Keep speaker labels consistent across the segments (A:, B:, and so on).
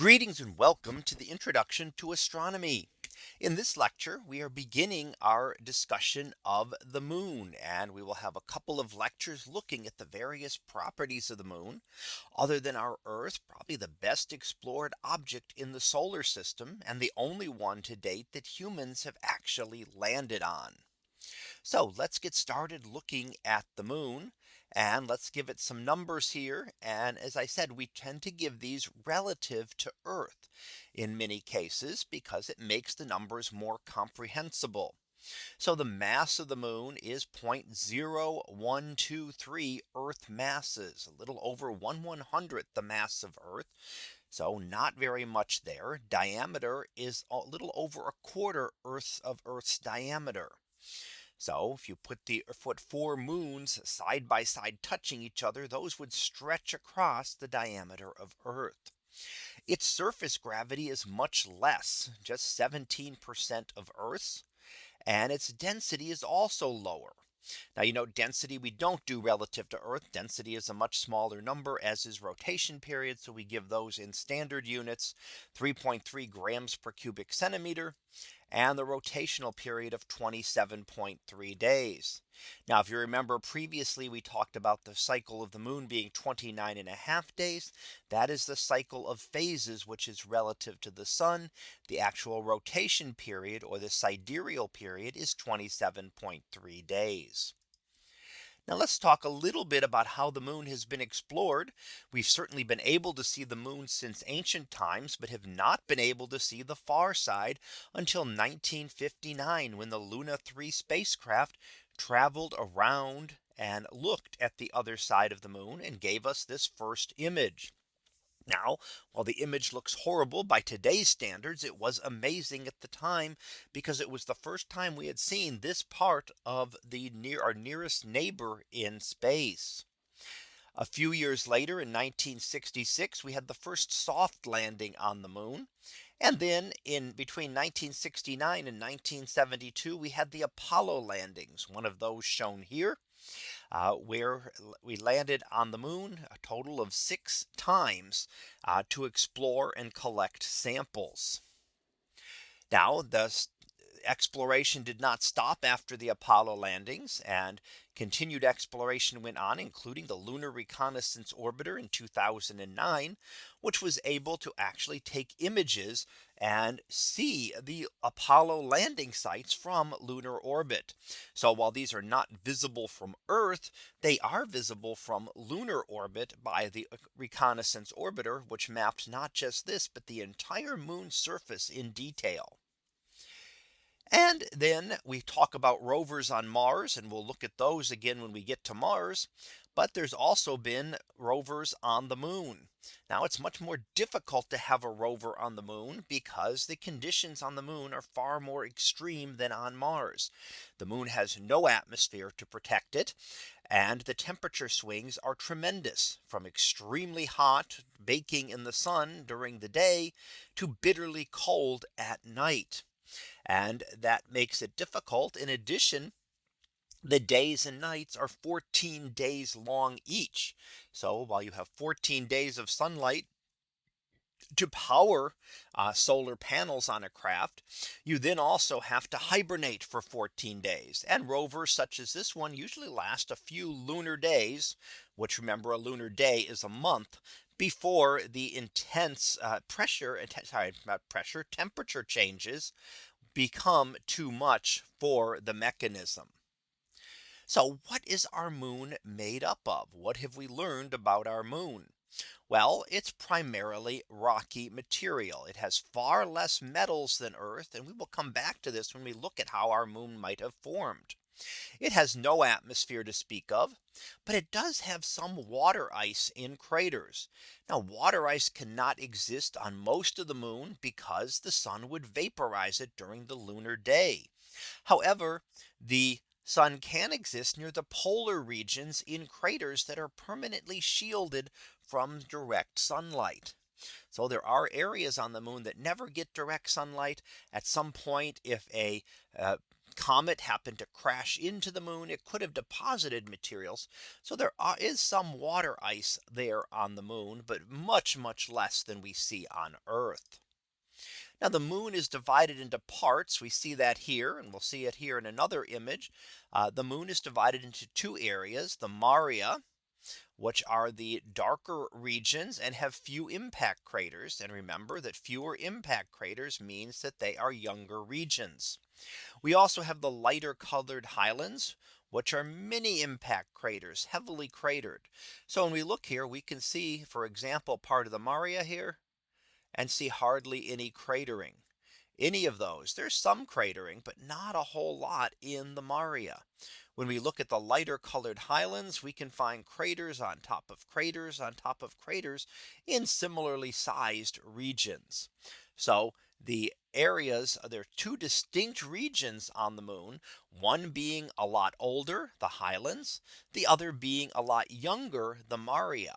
A: Greetings and welcome to the introduction to astronomy. In this lecture, we are beginning our discussion of the moon, and we will have a couple of lectures looking at the various properties of the moon. Other than our Earth, probably the best explored object in the solar system and the only one to date that humans have actually landed on. So let's get started looking at the moon. And let's give it some numbers here. And as I said, we tend to give these relative to Earth in many cases because it makes the numbers more comprehensible. So the mass of the moon is 0.0123 Earth masses, a little over 1/100th the mass of Earth. So not very much there. Diameter is a little over a quarter Earth's diameter. So if you put four moons side by side touching each other, those would stretch across the diameter of Earth. Its surface gravity is much less, just 17% of Earth's, and its density is also lower. Now, density we don't do relative to Earth. Density is a much smaller number, as is rotation period. So we give those in standard units, 3.3 grams per cubic centimeter, and the rotational period of 27.3 days. Now, if you remember previously, we talked about the cycle of the moon being 29.5 days. That is the cycle of phases, which is relative to the sun. The actual rotation period, or the sidereal period, is 27.3 days. Now let's talk a little bit about how the moon has been explored. We've certainly been able to see the moon since ancient times, but have not been able to see the far side until 1959, when the Luna 3 spacecraft traveled around and looked at the other side of the moon and gave us this first image. Now, while the image looks horrible by today's standards, it was amazing at the time because it was the first time we had seen this part of our nearest neighbor in space. A few years later, in 1966, we had the first soft landing on the moon. And then in between 1969 and 1972, we had the Apollo landings, one of those shown here, where we landed on the moon a total of 6 times to explore and collect samples. Now, exploration did not stop after the Apollo landings, and continued exploration went on, including the Lunar Reconnaissance Orbiter in 2009, which was able to actually take images and see the Apollo landing sites from lunar orbit. So while these are not visible from Earth, they are visible from lunar orbit by the Reconnaissance Orbiter, which mapped not just this, but the entire moon surface in detail. And then we talk about rovers on Mars, and we'll look at those again when we get to Mars. But there's also been rovers on the moon. Now it's much more difficult to have a rover on the moon because the conditions on the moon are far more extreme than on Mars. The moon has no atmosphere to protect it, and the temperature swings are tremendous, from extremely hot, baking in the sun during the day, to bitterly cold at night. And that makes it difficult. In addition, the days and nights are 14 days long each. So while you have 14 days of sunlight to power solar panels on a craft, you then also have to hibernate for 14 days. And rovers such as this one usually last a few lunar days, which, remember, a lunar day is a month, before the intense temperature changes become too much for the mechanism. So what is our moon made up of? What have we learned about our moon? Well, it's primarily rocky material. It has far less metals than Earth, and we will come back to this when we look at how our moon might have formed. It has no atmosphere to speak of, but it does have some water ice in craters. Now, water ice cannot exist on most of the moon because the sun would vaporize it during the lunar day. However, the sun can exist near the polar regions in craters that are permanently shielded from direct sunlight. So there are areas on the moon that never get direct sunlight. At some point, if a comet happened to crash into the moon, it could have deposited materials. So is some water ice there on the moon, but much less than we see on Earth. Now the moon is divided into parts. We see that here, and we'll see it here in another image. The moon is divided into two areas, the Maria, which are the darker regions and have few impact craters. And remember that fewer impact craters means that they are younger regions. We also have the lighter colored highlands, which are mini impact craters, heavily cratered. So when we look here, we can see, for example, part of the Maria here and see hardly any cratering. Any of those, there's some cratering, but not a whole lot in the Maria. When we look at the lighter colored highlands, we can find craters on top of craters on top of craters in similarly sized regions. So the areas, there are two distinct regions on the moon, one being a lot older, the highlands, the other being a lot younger, the Maria.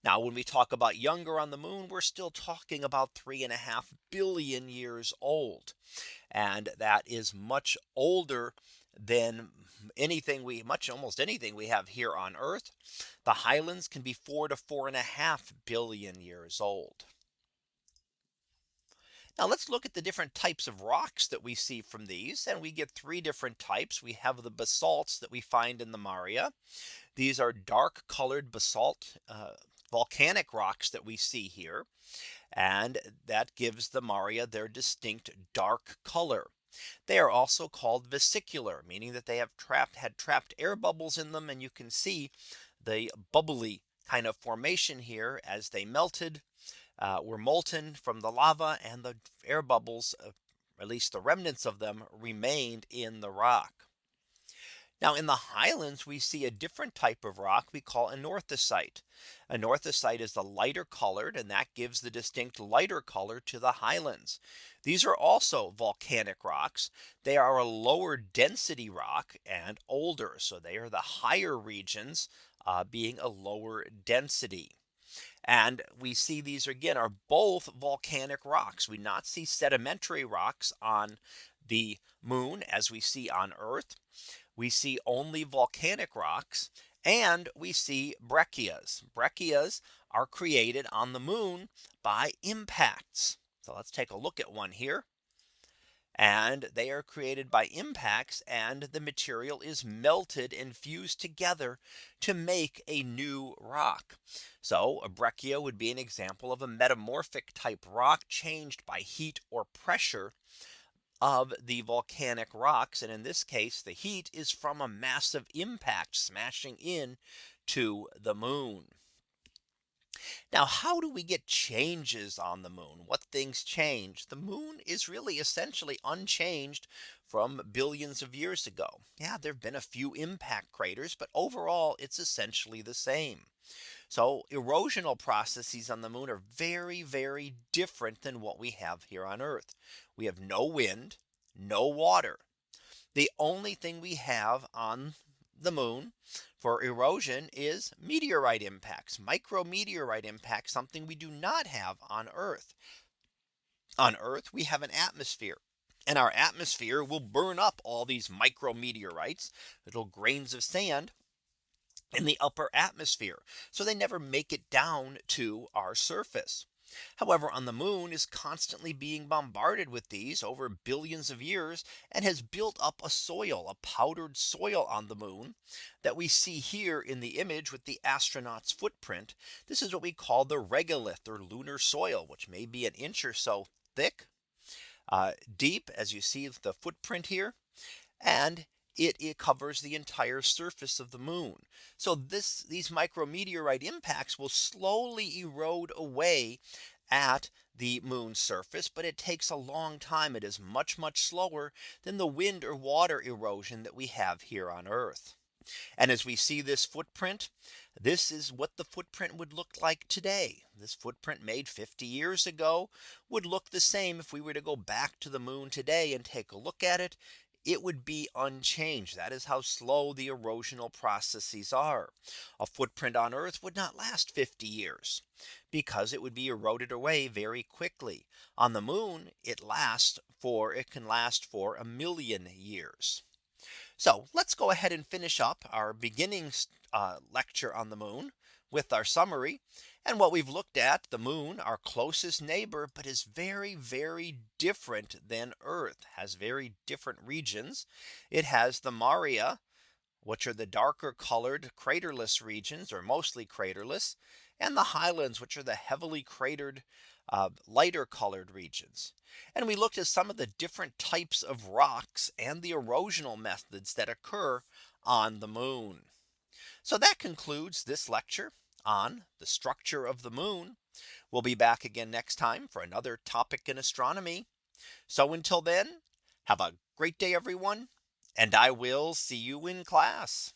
A: Now, when we talk about younger on the moon, we're still talking about 3.5 billion years old. And that is much older than almost anything we have here on Earth. The highlands can be 4 to 4.5 billion years old. Now let's look at the different types of rocks that we see from these, and we get three different types. We have the basalts that we find in the Maria. These are dark colored basalt volcanic rocks that we see here. And that gives the Maria their distinct dark color. They are also called vesicular, meaning that they have had trapped air bubbles in them. And you can see the bubbly kind of formation here as they melted, were molten from the lava, and the air bubbles, at least the remnants of them, remained in the rock. Now in the highlands, we see a different type of rock we call anorthosite. Anorthosite is the lighter colored, and that gives the distinct lighter color to the highlands. These are also volcanic rocks. They are a lower density rock and older. So they are the higher regions, being a lower density. And we see these again are both volcanic rocks. We not see sedimentary rocks on the moon as we see on Earth. We see only volcanic rocks, and we see breccias. Breccias are created on the moon by impacts. So let's take a look at one here. And they are created by impacts, and the material is melted and fused together to make a new rock. So a breccia would be an example of a metamorphic type rock changed by heat or pressure of the volcanic rocks. And in this case, the heat is from a massive impact smashing in to the moon. Now, how do we get changes on the moon? What things change? The moon is really essentially unchanged from billions of years ago. Yeah, there have been a few impact craters, but overall it's essentially the same. So erosional processes on the moon are very different than what we have here on Earth. We have no wind, no water. The only thing we have on the moon for erosion is meteorite impacts, micrometeorite impacts, something we do not have on Earth. On Earth, we have an atmosphere. And our atmosphere will burn up all these micrometeorites, little grains of sand, in the upper atmosphere. So they never make it down to our surface. However, on the moon is constantly being bombarded with these over billions of years and has built up a soil, a powdered soil on the moon that we see here in the image with the astronaut's footprint. This is what we call the regolith, or lunar soil, which may be an inch or so thick, deep, as you see the footprint here. And it covers the entire surface of the moon. So these micrometeorite impacts will slowly erode away at the moon's surface, but it takes a long time. It is much slower than the wind or water erosion that we have here on Earth. And as we see this footprint, this is what the footprint would look like today. This footprint made 50 years ago would look the same if we were to go back to the moon today and take a look at it. it would be unchanged. That is how slow the erosional processes are. A footprint on Earth would not last 50 years because it would be eroded away very quickly. On the moon, it can last for 1 million years. So let's go ahead and finish up our beginning lecture on the moon with our summary. And what we've looked at, the moon, our closest neighbor, but is very, very different than Earth, has very different regions. It has the Maria, which are the darker colored craterless regions, or mostly craterless, and the highlands, which are the heavily cratered lighter colored regions. And we looked at some of the different types of rocks and the erosional methods that occur on the moon. So that concludes this lecture on the structure of the moon. We'll be back again next time for another topic in astronomy. So until then, have a great day, everyone, and I will see you in class.